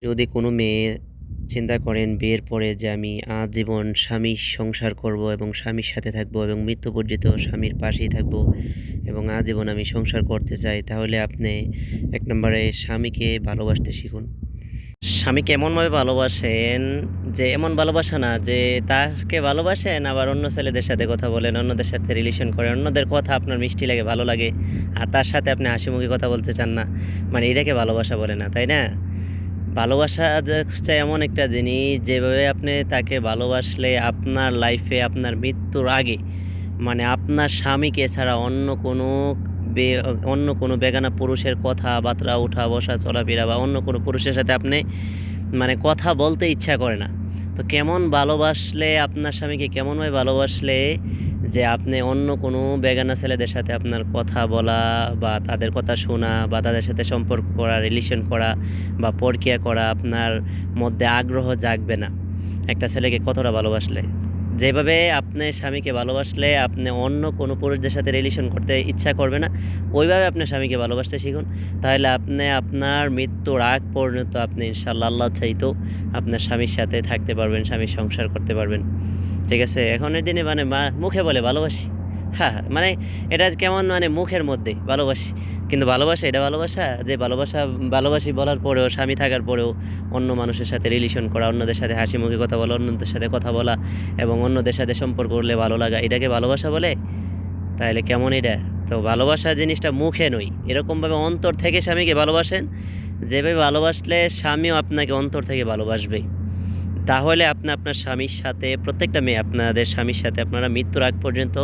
যদি কোনো মেয়ে চিন্তা করেন বিয়ের পরে যে আমি আজীবন স্বামীর সংসার করব এবং স্বামীর সাথে থাকবো এবং মৃত্যু পর্যন্ত স্বামীর পাশেই থাকবো এবং আজীবন আমি সংসার করতে চাই, তাহলে আপনি এক নম্বরে স্বামীকে ভালোবাসতে শিখুন। স্বামীকে এমনভাবে ভালোবাসেন যে এমন ভালোবাসা না যে তাকে ভালোবাসেন আবার অন্য ছেলেদের সাথে কথা বলেন, অন্যদের সাথে রিলেশন করেন, অন্যদের কথা আপনার মিষ্টি লাগে, ভালো লাগে, আর তার সাথে আপনি হাসিমুখে কথা বলতে চান না। মানে এটাকে ভালোবাসা বলে না, তাই না? ভালোবাসা যে হচ্ছে এমন একটা জিনিস, যেভাবে আপনি তাকে ভালোবাসলে আপনার লাইফে আপনার মৃত্যুর আগে মানে আপনার স্বামীকে ছাড়া অন্য কোনো বেগানা পুরুষের কথাবার্তা, উঠা বসা, চলাফেরা বা অন্য কোনো পুরুষের সাথে আপনি মানে কথা বলতে ইচ্ছা করে না। তো কেমন ভালোবাসলে আপনার স্বামীকে কেমনভাবে ভালোবাসলে যে আপনি অন্য কোনো বেগানা ছেলেদের সাথে আপনার কথা বলা বা তাদের কথা শোনা বা তাদের সাথে সম্পর্ক করা, রিলেশন করা বা পরকিয়া করা আপনার মধ্যে আগ্রহ জাগবে না। একটা ছেলেকে কতটা ভালোবাসলে, যেভাবে আপনি স্বামীকে ভালোবাসলে আপনি অন্য কোনো পুরুষদের সাথে রিলেশন করতে ইচ্ছা করবে না, ওইভাবে আপনি স্বামীকে ভালোবাসতে শিখুন। তাহলে আপনি আপনার মৃত্যুর আগ পর্যন্ত আপনি ইনশাআল্লাহ আল্লাহ চাইতো আপনার স্বামীর সাথে থাকতে পারবেন, স্বামীর সংসার করতে পারবেন। ঠিক আছে? এখনের দিনে মানে মুখে বলে ভালোবাসি, হ্যাঁ, মানে এটা কেমন, মানে মুখের মধ্যে ভালোবাসি, কিন্তু ভালোবাসা এটা ভালোবাসা যে ভালোবাসি বলার পরেও, স্বামী থাকার পরেও অন্য মানুষের সাথে রিলেশন করা, অন্যদের সাথে হাসি মুখে কথা বলা, অন্যদের সাথে কথা বলা এবং অন্যদের সাথে সম্পর্ক করলে ভালো লাগা, এটাকে ভালোবাসা বলে? তাহলে কেমন এটা? তো ভালোবাসা জিনিসটা মুখে নয়, এরকমভাবে অন্তর থেকে স্বামীকে ভালোবাসেন। যেভাবে ভালোবাসলে স্বামীও আপনাকে অন্তর থেকে ভালোবাসবে। তাহলে আপনি আপনার স্বামীর সাথে, প্রত্যেকটা মেয়ে আপনাদের স্বামীর সাথে আপনারা মৃত্যুর আগ পর্যন্ত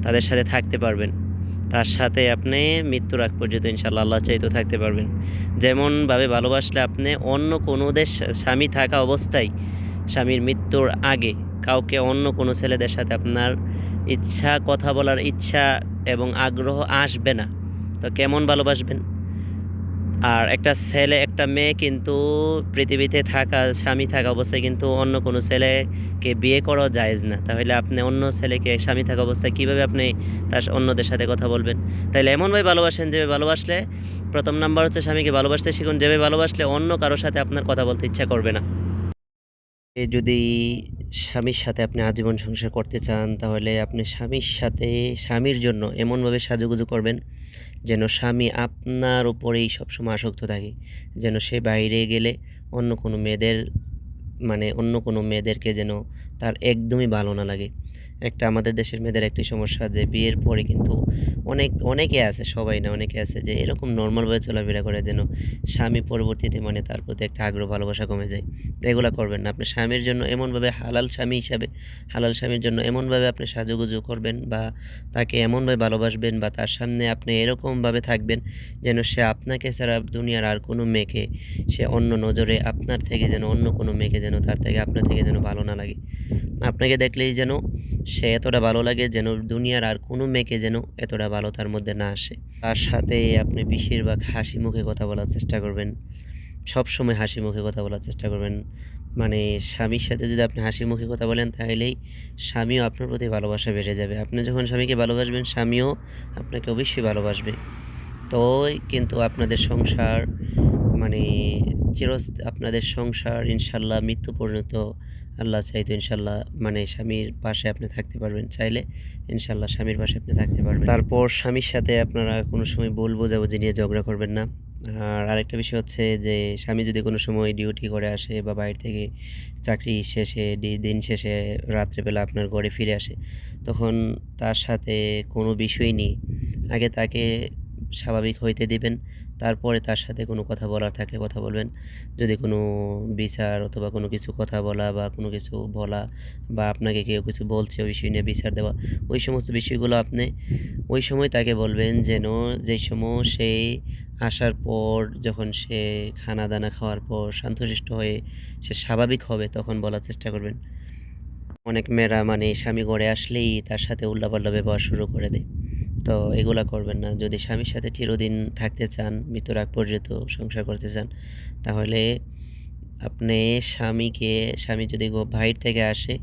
তাদের সাথে থাকতে পারবেন। তার সাথে আপনি মৃত্যুর আগ পর্যন্ত ইনশাআল্লাহ আল্লাহ চাইতেও থাকতে পারবেন। যেমনভাবে ভালোবাসলে আপনি অন্য কোনোদের স্বামী থাকা অবস্থায়, স্বামীর মৃত্যুর আগে কাউকে, অন্য কোনো ছেলেদের সাথে আপনার কথা বলার ইচ্ছা এবং আগ্রহ আসবে না। তো কেমন ভালোবাসবেন? আর একটা ছেলে একটা মেয়ে কিন্তু পৃথিবীতে থাকা, স্বামী থাকা অবস্থায় কিন্তু অন্য কোনো ছেলেকে বিয়ে করাও জায়েজ না। তাহলে আপনি অন্য ছেলেকে স্বামী থাকা অবস্থায় কীভাবে আপনি অন্যদের সাথে কথা বলবেন? তাইলে এমনভাবে ভালোবাসেন যেভাবে ভালোবাসলে, প্রথম নাম্বার হচ্ছে স্বামীকে ভালোবাসতে শিখুন, যেভাবে ভালোবাসলে অন্য কারো সাথে আপনার কথা বলতে ইচ্ছা করবে না। যদি স্বামীর সাথে আপনি আজীবন সংসার করতে চান, তাহলে আপনি স্বামীর জন্য এমনভাবে সাজুগুজু করবেন যেন স্বামী আপনার উপরেই সবসময় আসক্ত থাকে। যেন সে বাইরে গেলে অন্য কোনো মেয়েদের অন্য কোনো মেয়েদেরকে যেন তার একদমই ভালো না লাগে। আমাদের দেশের মেয়েদের একটি সমস্যা যে বিয়ের পরে কিন্তু অনেকে আছে, সবাই না, অনেকে আছে যে এরকম নর্মালভাবে চলাফেরা করে যেন স্বামী পরবর্তীতে তার প্রতি একটা আগ্রহ ভালোবাসা কমে যায়। তো এগুলা করবেন না। আপনি স্বামীর জন্য এমনভাবে হালাল স্বামী হিসাবে, হালাল স্বামীর জন্য এমনভাবে আপনি সাজুগুজু করবেন বা তাকে এমনভাবে ভালোবাসবেন বা তার সামনে আপনি এরকমভাবে থাকবেন যেন সে আপনাকে ছাড়া দুনিয়ার আর কোনো মেয়েকে সে অন্য নজরে, আপনার থেকে যেন অন্য কোনো মেয়েকে যেন আপনার থেকে যেন ভালো না লাগে। আপনাকে দেখলেই যেন সে এতটা ভালো লাগে যেন দুনিয়ার আর কোনো মেয়েকে যেন এতটা ভালো তার মধ্যে না আসে। তার সাথে আপনি বেশিরভাগ হাসি মুখে কথা বলার চেষ্টা করবেন। সবসময় হাসি মুখে কথা বলার চেষ্টা করবেন। স্বামীর সাথে যদি আপনি হাসি মুখে কথা বলেন, তাহলেই স্বামীও আপনার প্রতি ভালোবাসা বেড়ে যাবে। আপনি যখন স্বামীকে ভালোবাসবেন, স্বামীও আপনাকে অবশ্যই ভালোবাসবে। কিন্তু আপনাদের সংসার মানে আপনাদের সংসার ইনশাল্লাহ মৃত্যু পর্যন্ত আল্লাহ চাইতো ইনশাল্লাহ স্বামীর পাশে আপনি থাকতে পারবেন। চাইলে ইনশাল্লাহ স্বামীর পাশে আপনি থাকতে পারবেন। তারপর স্বামীর সাথে আপনারা কোনো সময় ভুল বোঝাবুঝি নিয়ে ঝগড়া করবেন না। আর আরেকটা বিষয় হচ্ছে যে স্বামী যদি কোনো সময় ডিউটি করে আসে বা বাইরে থেকে চাকরি শেষে, দিন শেষে রাত্রেবেলা আপনার ঘরে ফিরে আসে, তখন তার সাথে কোনো বিষয় নিয়ে আগে তাকে স্বাভাবিক হইতে দিবেন। তারপরে তার সাথে কোনো কথা বলার থাকলে কথা বলবেন। যদি কোনো বিচার অথবা কোনো কিছু কথা বলা বা কোনো কিছু বলা বা আপনাকে কেউ কিছু বলছে ওই বিষয় নিয়ে বিচার দেওয়া, ওই সমস্ত বিষয়গুলো আপনি ওই সময় তাকে বলবেন যেন যেই সময় সে আসার পর, যখন সে খানা দানা খাওয়ার পর শান্তশিষ্ট হয়ে সে স্বাভাবিক হবে, তখন বলার চেষ্টা করবেন। অনেক মেয়েরা স্বামী ঘরে আসলেই তার সাথে উল্টাপাল্টা ব্যবহার শুরু করে দেয়। তো এগুলা করবেন না। যদি স্বামীর সাথে চিরদিন থাকতে চান, মৃত্যুর আগ পর্যন্ত সংসার করতে চান, তাহলে আপনি স্বামী যদি বাইরে থেকে আসে,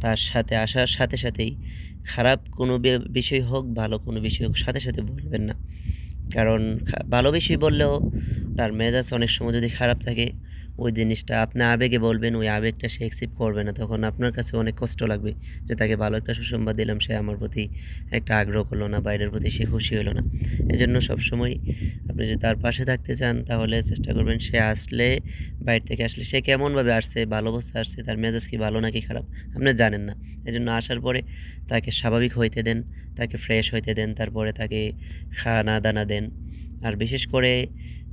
তার সাথে আসার সাথে সাথেই খারাপ কোনো বিষয় হোক, ভালো কোনো বিষয় হোক, সাথে সাথে বলবেন না। কারণ ভালো বিষয় বললেও তার মেজাজ অনেক সময় যদি খারাপ থাকে, ওই জিনিসটা আপনি আবেগে বলবেন, ওই আবেগটা সে অ্যাকসেপ্ট করবে না। তখন আপনার কাছে অনেক কষ্ট লাগবে যে তাকে ভালো একটা সুসংবাদ দিলাম, সে আমার প্রতি একটা আগ্রহ করলো না বা এটার প্রতি সে খুশি হলো না। এজন্য সবসময় আপনি যদি তার পাশে থাকতে চান তাহলে চেষ্টা করবেন সে আসলে, বাইরে থেকে আসলে সে কেমনভাবে আসছে, ভালো অবস্থায় আসছে, তার মেজাজ কি ভালো নাকি খারাপ আপনি জানেন না। এজন্য আসার পরে তাকে স্বাভাবিক হইতে দেন, তাকে ফ্রেশ হইতে দেন, তারপরে তাকে খানা দানা দেন। আর বিশেষ করে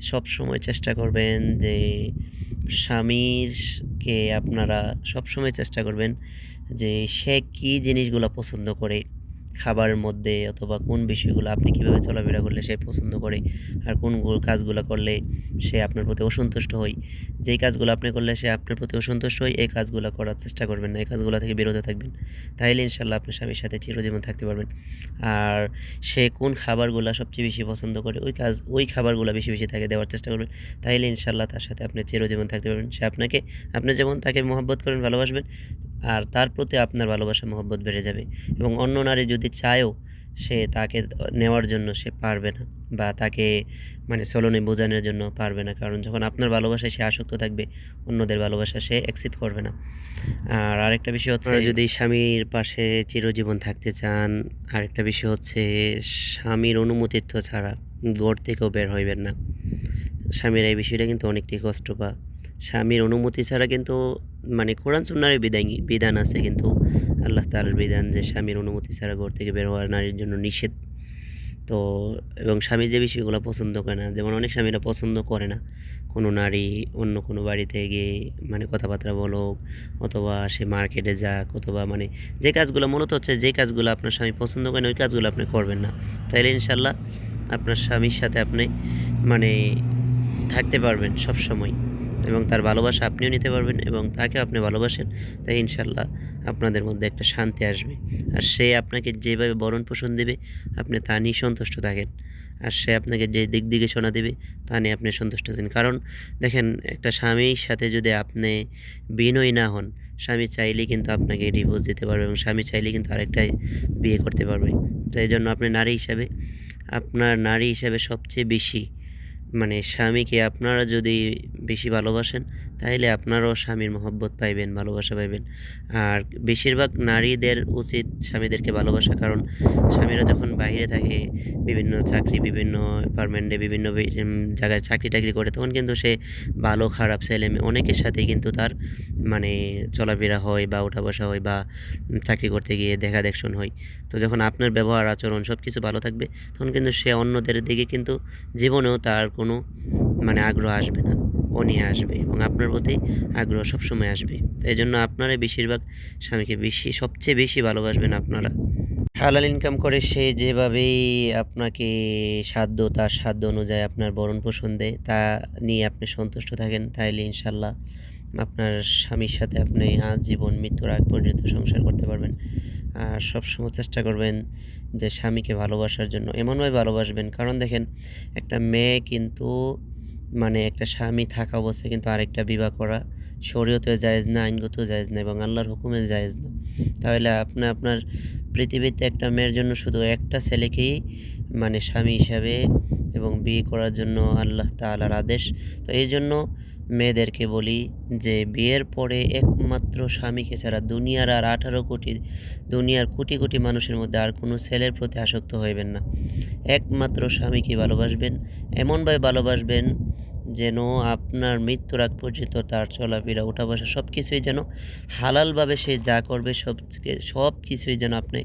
সব সময় চেষ্টা করবেন যে স্বামীরকে আপনারা সবসময় চেষ্টা করবেন যে সে কী জিনিসগুলো পছন্দ করে খাবারের মধ্যে, অথবা কোন বিষয়গুলো আপনি কীভাবে চলাফেরা করলে সে পছন্দ করে, আর কোন কাজগুলো করলে সে আপনার প্রতি অসন্তুষ্ট হয়। যেই কাজগুলো আপনি করলে সে আপনার প্রতি অসন্তুষ্ট হয়, এই কাজগুলো করার চেষ্টা করবেন না, এই কাজগুলো থেকে বিরত থাকবেন। তাইলে ইনশাল্লাহ আপনার স্বামীর সাথে চিরজীবন থাকতে পারবেন। আর সে কোন খাবারগুলো সবচেয়ে বেশি পছন্দ করে ওই খাবারগুলো বেশি বেশি তাকে দেওয়ার চেষ্টা করবেন। তাইলে ইনশাল্লাহ তার সাথে আপনি চিরজীবন থাকতে পারবেন। সে আপনি যেমন তাকে মহব্বত করেন, ভালোবাসবেন, আর তার প্রতি আপনার ভালোবাসা মহব্বত বেড়ে যাবে। এবং অন্য নারী যদি চায়ও, সে তাকে নেওয়ার জন্য সে পারবে না, বা তাকে মানে চলনে বোঝানোর জন্য পারবে না। কারণ যখন আপনার ভালোবাসায় সে আসক্ত থাকবে, অন্যদের ভালোবাসা সে অ্যাকসেপ্ট করবে না। আর আরেকটা বিষয় হচ্ছে, যদি স্বামীর পাশে চিরজীবন থাকতে চান, আরেকটা বিষয় হচ্ছে স্বামীর অনুমতিত্ব ছাড়া ঘর থেকেও বের হইবেন না। স্বামীর এই বিষয়টা কিন্তু অনেকটাই কষ্ট পা। স্বামীর অনুমতি ছাড়া কিন্তু মানে কোরআন সুন্নাহর বিধান আছে, কিন্তু আল্লাহ তাআলার বিধান যে স্বামীর অনুমতি ছাড়া ঘর থেকে বের হওয়া নারীর জন্য নিষেধ। তো এবং স্বামী যে বিষয়গুলো পছন্দ করে না, যেমন অনেক স্বামীরা পছন্দ করে না কোনো নারী অন্য কোনো বাড়িতে গিয়ে মানে কথাবার্তা বলুক, অথবা সে মার্কেটে যাক, অথবা মানে যে কাজগুলো মূলত হচ্ছে, যে কাজগুলো আপনার স্বামী পছন্দ করে না ওই কাজগুলো আপনি করবেন না। তাইলে ইনশাল্লাহ আপনার স্বামীর সাথে আপনি মানে থাকতে পারবেন সব সময়, এবং তার ভালোবাসা আপনিও নিতে পারবেন এবং তাকেও আপনি ভালোবাসেন। তাই ইনশাল্লাহ আপনাদের মধ্যে একটা শান্তি আসবে। আর সে আপনাকে যেভাবে ভরণ পোষণ দেবে আপনি তা নিয়ে সন্তুষ্ট থাকেন, আর সে আপনাকে যে দিক নির্দেশনা দেবে তা নিয়ে আপনি সন্তুষ্ট থাকেন। কারণ দেখেন, একটা স্বামীর সাথে যদি আপনি বিনয়ী না হন, স্বামী চাইলেই কিন্তু আপনাকে ডিভোর্স দিতে পারবে, এবং স্বামী চাইলেই কিন্তু আরেকটা বিয়ে করতে পারবে। তো এই জন্য আপনি নারী হিসাবে সবচেয়ে বেশি মানে স্বামীকে আপনারা যদি বেশি ভালোবাসেন, তাইলে আপনারাও স্বামীর মহব্বত পাইবেন, ভালোবাসা পাইবেন। আর বেশিরভাগ নারীদের উচিত স্বামীদেরকে ভালোবাসা, কারণ স্বামীরা যখন বাইরে থাকে, বিভিন্ন চাকরি, বিভিন্ন অ্যাপার্টমেন্টে, বিভিন্ন জায়গায় চাকরি টাকরি করে, তখন কিন্তু সে ভালো খারাপ ছেলে মেয়ে অনেকের সাথে কিন্তু তার মানে চলাফেরা হয়, বা ওঠা বসা হয়, বা চাকরি করতে গিয়ে দেখা দেখশন হয়। তো যখন আপনার ব্যবহার আচরণ সব কিছু ভালো থাকবে, তখন কিন্তু সে অন্যদের দিকে কিন্তু জীবনেও তার কোনো মানে আগ্রহ আসবে না, অনীহা আসবে, এবং আপনার প্রতি আগ্রহ সবসময় আসবে। এই জন্য আপনারা বেশিরভাগ স্বামীকে সবচেয়ে বেশি ভালোবাসবেন। আপনারা হালাল ইনকাম করে সে যেভাবেই আপনাকে তার সাধ্য অনুযায়ী আপনার ভরণ পোষণ দেয়, তা নিয়ে আপনি সন্তুষ্ট থাকেন, তাইলে ইনশাল্লাহ আপনার স্বামীর সাথে আপনি আজীবন মৃত্যুর আগ পর্যন্ত সংসার করতে পারবেন। আর সবসময় চেষ্টা করবেন যে স্বামীকে ভালোবাসার জন্য এমনভাবে ভালোবাসবেন, কারণ দেখেন, একটা মেয়ে কিন্তু মানে একটা স্বামী থাকা অবস্থায় কিন্তু আরেকটা বিবাহ করা শরীয়তেও জায়েজ না, আইনগতও জায়েজ না, এবং আল্লাহর হুকুমে জায়েজ না। তাহলে আপনার পৃথিবীতে একটা মেয়ের জন্য শুধু একটা ছেলেকেই মানে স্বামী হিসাবে এবং বিয়ে করার জন্য আল্লাহ তাআলার আদেশ। তো এই জন্য মেয়েদেরকে বলি যে বিয়ের পরে একমাত্র স্বামীকে ছাড়া দুনিয়ার কোটি কোটি মানুষের মধ্যে আর কোনো ছেলের প্রতি আসক্ত হইবেন না। একমাত্র স্বামীকে ভালোবাসবেন, এমনভাবে ভালোবাসবেন যেন আপনার মৃত্যুর আগ পর্যন্ত তার চলাফেরা, ওঠা বসা সব কিছুই যেন হালালভাবে সে যা করবে সব কিছুই যেন আপনি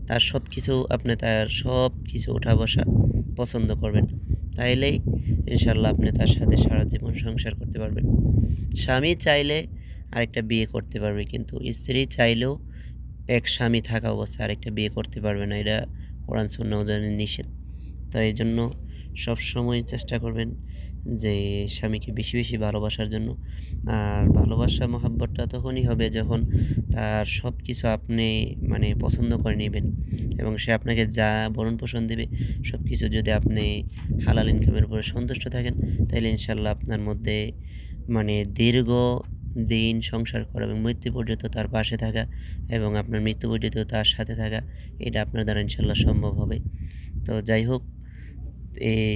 তার সব কিছু ওঠা বসা পছন্দ করবেন। তাইলেই ইনশাল্লাহ আপনি তার সাথে সারা জীবন সংসার করতে পারবেন। স্বামী চাইলে আরেকটা বিয়ে করতে পারবে, কিন্তু স্ত্রী চাইলেও এক স্বামী থাকা অবস্থায় আরেকটা বিয়ে করতে পারবে না। এটা কোরআন সুন্নাহ অনুযায়ী নিষেধ। তাই এই জন্য সবসময় চেষ্টা করবেন যে স্বামীকে বেশি বেশি ভালোবাসার জন্য। আর ভালোবাসা মহাব্বতটা তখনই হবে যখন তার সব কিছু আপনি মানে পছন্দ করে নেবেন, এবং সে আপনাকে যা ভরণ পোষণ দেবে সব কিছু যদি আপনি হালাল ইনকামের উপরে সন্তুষ্ট থাকেন, তাহলে ইনশাল্লাহ আপনার মধ্যে মানে দীর্ঘ দিন সংসার করা এবং মৃত্যু পর্যন্ত তার পাশে থাকা, এবং আপনার মৃত্যু পর্যন্ত তার সাথে থাকা, এটা আপনার দ্বারা ইনশাল্লাহ সম্ভব হবে। তো যাই হোক, এই